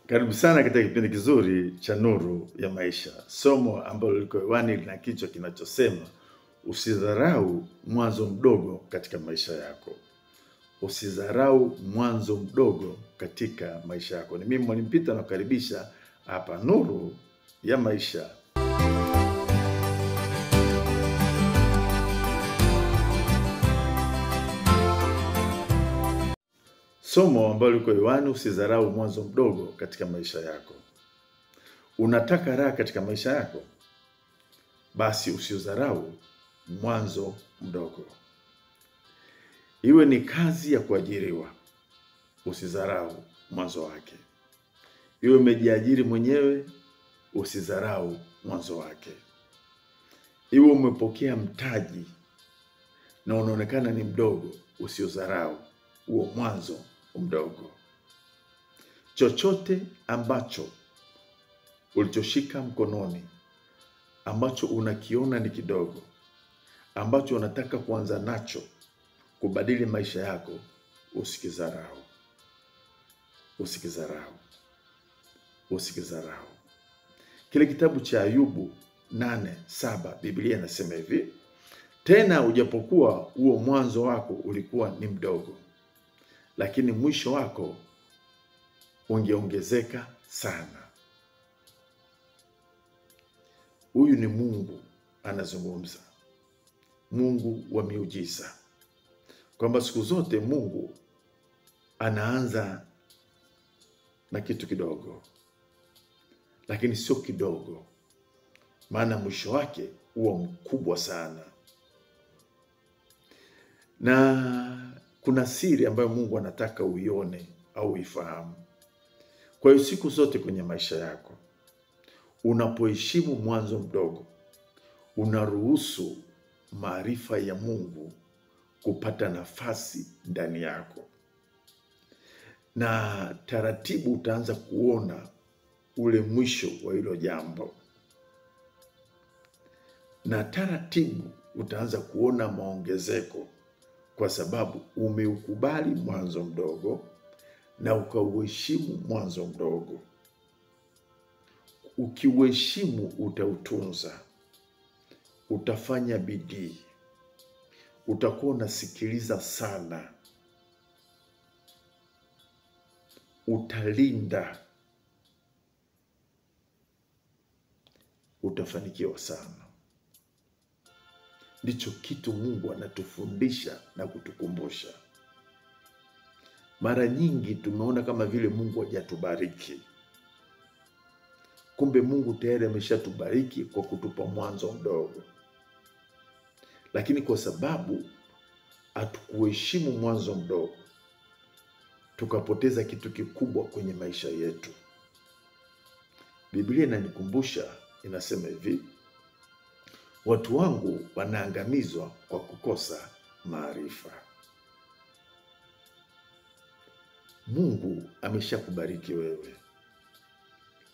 Karibu sana katika kipindi kizuri cha Nuru ya Maisha. Somo ambalo liko hewani lina kichwa kinachosema usidharau mwanzo mdogo katika maisha yako. Usidharau mwanzo mdogo katika maisha yako. Ni mimi Mwalimu Peter nakukaribisha hapa Nuru ya Maisha. Somo ambalo liko hewani, usidharau mwanzo mdogo katika maisha yako. Unataka raha katika maisha yako? Basi usidharau mwanzo mdogo. Iwe ni kazi ya kuajiriwa, usidharau mwanzo wake. Iwe umejiajiri mwenyewe, usidharau mwanzo wake. Iwe umepokea mtaji na unaonekana ni mdogo, usidharau huo mwanzo mdogo. Chochote ambacho ulichoshika mkononi, ambacho unakiona ni kidogo, ambacho unataka kuanza nacho kubadili maisha yako, usikidharau. Usikidharau. Usikidharau. Kile kitabu cha Ayubu 8:7 Biblia inasema hivi: tena ujapokuwa huo mwanzo wako ulikuwa ni mdogo, lakini mwisho wako ungeongezeka sana. Huyu ni Mungu anazungumza, Mungu wa miujiza, kwamba siku zote Mungu anaanza na kitu kidogo, lakini sio kidogo, maana mwisho wake huwa mkubwa sana. Na kuna siri ambayo Mungu anataka uione au uifahamu. Kwa hiyo siku zote kwenye maisha yako, unapoheshimu mwanzo mdogo, unaruhusu maarifa ya Mungu kupata nafasi ndani yako. Na taratibu utaanza kuona ule mwisho wa hilo jambo. Na taratibu utaanza kuona maongezeko, kwa sababu umeukubali mwanzo mdogo na ukauheshimu mwanzo mdogo. Ukiuheshimu utautunza, utafanya bidii, utakuwa unasikiliza sana, utalinda, utafanikiwa sana. Ndicho kitu Mungu anatufundisha na kutukumbusha. Mara nyingi tumeona kama vile Mungu hajatubariki. Kumbe Mungu tayari ameshatubariki kwa kutupa mwanzo mdogo. Lakini kwa sababu hatukuheshimu mwanzo mdogo, tukapoteza kitu kikubwa kwenye maisha yetu. Biblia inanikumbusha, inasema hivi: watu wangu wanaangamizwa kwa kukosa maarifa. Mungu ameshakubariki wewe.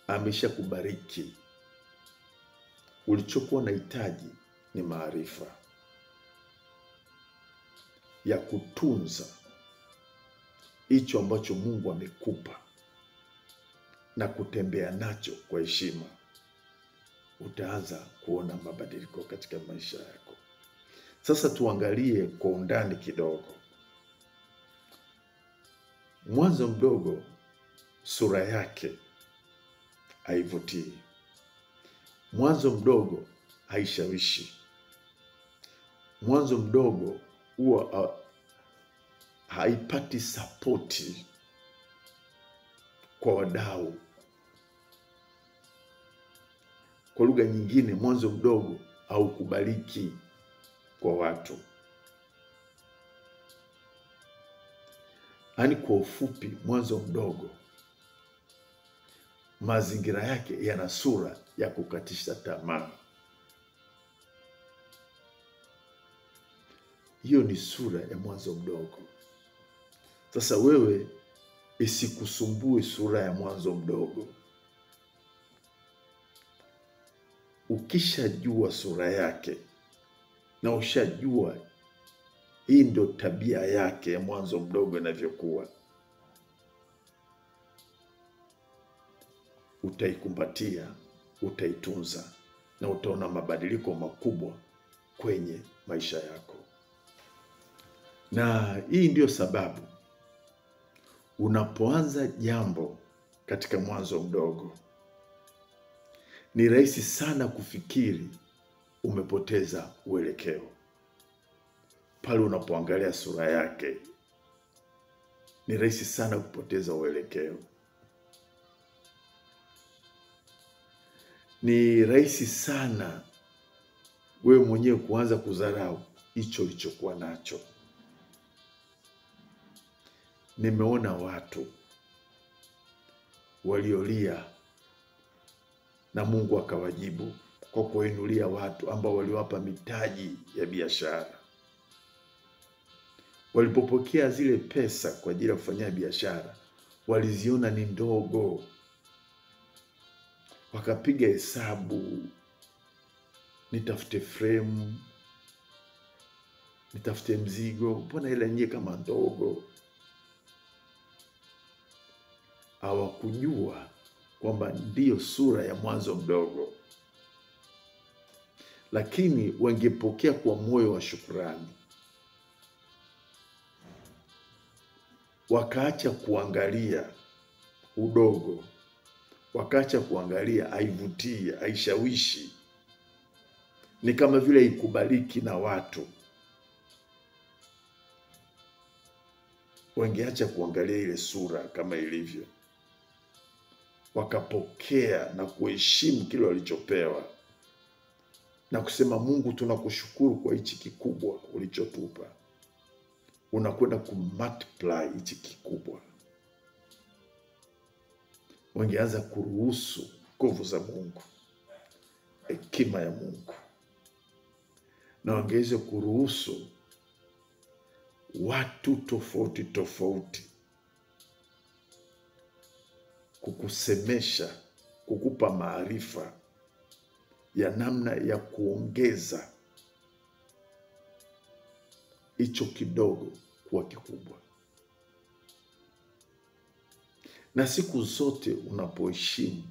Ameshakubariki. Ulichokuwa unahitaji ni maarifa ya kutunza hicho ambacho Mungu amekupa na kutembea nacho kwa heshima. Utaanza kuona mabadiliko katika maisha yako. Sasa tuangalie kwa undani kidogo. Mwanzo mdogo, sura yake haivutii. Mwanzo mdogo haishawishi. Mwanzo mdogo huwa haipati sapoti kwa wadau. Kwa lugha nyingine, mwanzo mdogo haukubaliki kwa watu. Yaani kwa ufupi, mwanzo mdogo mazingira yake yana sura ya kukatisha tamaa. Hiyo ni sura ya mwanzo mdogo. Sasa wewe isikusumbue sura ya mwanzo mdogo. Ukishajua sura yake na ushajua hii ndio tabia yake ya mwanzo mdogo inavyokuwa, utaikumbatia, utaitunza na utaona mabadiliko makubwa kwenye maisha yako. Na hii ndio sababu unapoanza jambo katika mwanzo mdogo, ni rahisi sana kufikiri umepoteza uelekeo. Pale unapoangalia sura yake, ni rahisi sana kupoteza uelekeo. Ni rahisi sana wewe mwenyewe kuanza kudharau hicho ulichokuwa nacho. Nimeona watu waliolia na Mungu akawajibu kwa kuinulia watu ambao waliwapa mitaji ya biashara. Walipopokea zile pesa kwa ajili ya kufanyia biashara, waliziona ni ndogo. Wakapiga hesabu, nitafute frame, nitafute mzigo, mbona ile yenyewe kama ndogo? Hawakujua kwamba ndiyo sura ya mwanzo mdogo. Lakini wangepokea kwa moyo wa shukrani, wakaacha kuangalia udogo, wakaacha kuangalia haivutii, haishawishi, ni kama vile ikubaliki na watu, wangeacha kuangalia ile sura kama ilivyo, wakapokea na kuheshimu kile walichopewa na kusema, Mungu tunakushukuru kwa hichi kikubwa ulichotupa. Unakwenda kumultiply hichi kikubwa. Wangeanza kuruhusu nguvu za Mungu, hekima ya Mungu, na wangeweza kuruhusu watu tofauti tofauti kukusemesha, kukupa maarifa ya namna ya kuongeza hicho kidogo kuwa kikubwa. Na siku zote unapoheshimu,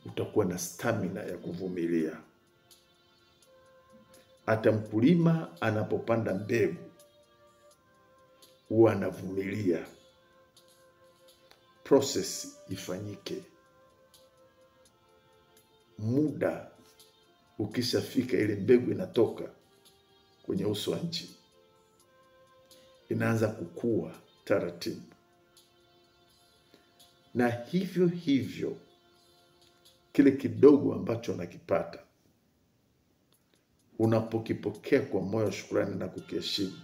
utakuwa na stamina ya kuvumilia. Hata mkulima anapopanda mbegu, huwa anavumilia process ifanyike. Muda ukishafika, ile mbegu inatoka kwenye uso wa nchi, inaanza kukua taratibu. Na hivyo hivyo kile kidogo ambacho unakipata, unapokipokea kwa moyo wa shukrani na kukiheshimu,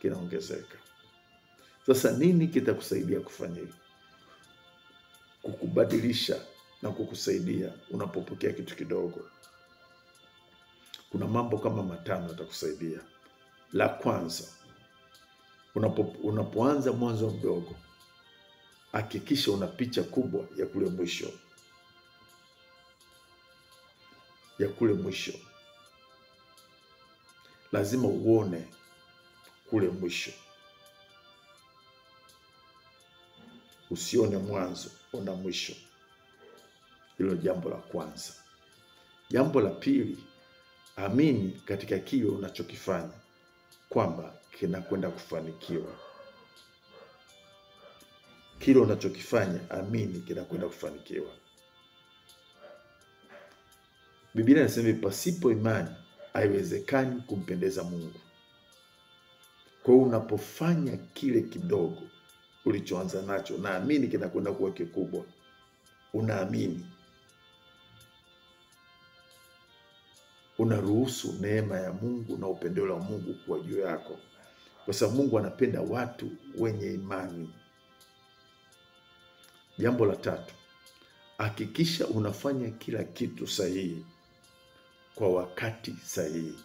kinaongezeka. Sasa nini kitakusaidia kufanya hivyo? Kukubadilisha na kukusaidia unapopokea kitu kidogo. Kuna mambo kama 5 yatakusaidia. La kwanza, unapoanza mwanzo mdogo, hakikisha una picha kubwa ya kule mwisho. Ya kule mwisho. Lazima uone kule mwisho. Usione mwanzo, ona mwisho. Hilo jambo la kwanza. Jambo la pili, amini katika kile unachokifanya kwamba kinakwenda kufanikiwa. Kile unachokifanya, amini kinakwenda kufanikiwa. Biblia inasema pasipo imani haiwezekani kumpendeza Mungu. Kwa hiyo unapofanya kile kidogo ulichoanza nacho, naamini kinakwenda kuwa kikubwa. Unaamini. Unaruhusu neema ya Mungu na upendeleo wa Mungu kuwa juu yako. Kwa sababu Mungu anapenda watu wenye imani. Jambo la 3, hakikisha unafanya kila kitu sahihi kwa wakati sahihi.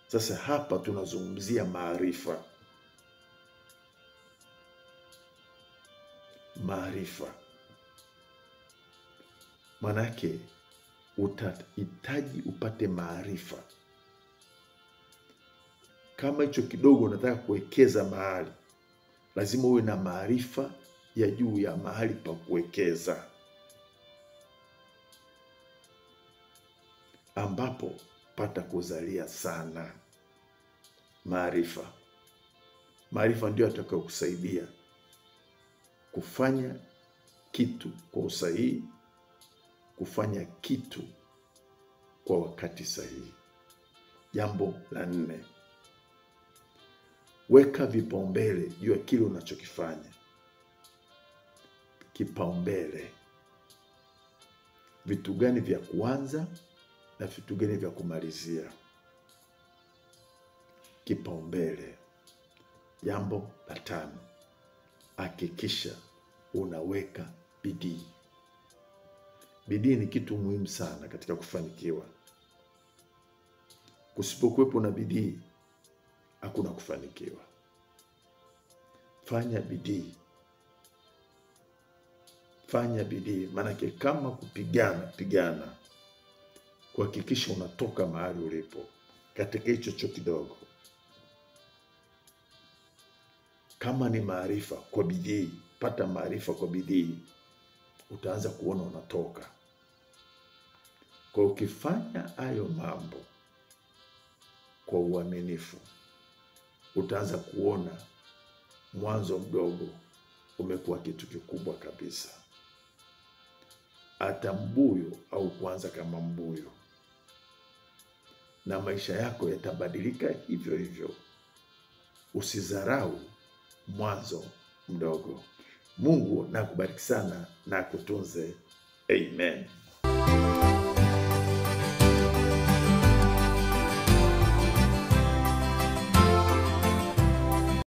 Sasa hapa tunazungumzia maarifa. Maarifa manake utahitaji upate maarifa. Kama hicho kidogo unataka kuwekeza mahali, lazima uwe na maarifa ya juu ya mahali pa kuwekeza. ambapo pata kuzalia sana maarifa. Maarifa ndio atakayokusaidia kufanya kitu kwa usahihi, kufanya kitu kwa wakati sahihi. Jambo la 4, weka vipaumbele juu ya kile unachokifanya. Kipaumbele. Vitu gani vya kuanza na vitu gani vya kumalizia. Kipaumbele. Jambo la 5, hakikisha unaweka bidii. Bidii ni kitu muhimu sana katika kufanikiwa. Kusipokuwepo na bidii, hakuna kufanikiwa. Fanya bidii. Fanya bidii, maanake kama pigana, kuhakikisha unatoka mahali ulipo katika hicho kidogo. Kama ni maarifa, kwa bidii, pata maarifa kwa bidii, utaanza kuona unatoka. Kwa ukifanya hayo mambo kwa uaminifu, utaanza kuona mwanzo mdogo umekuwa kitu kikubwa kabisa. Hata mbuyu au kuanza kama mbuyu, na maisha yako yatabadilika hivyo hivyo. Usidharau mwanzo mdogo. Mungu na kubariki sana na kutunze. Amen.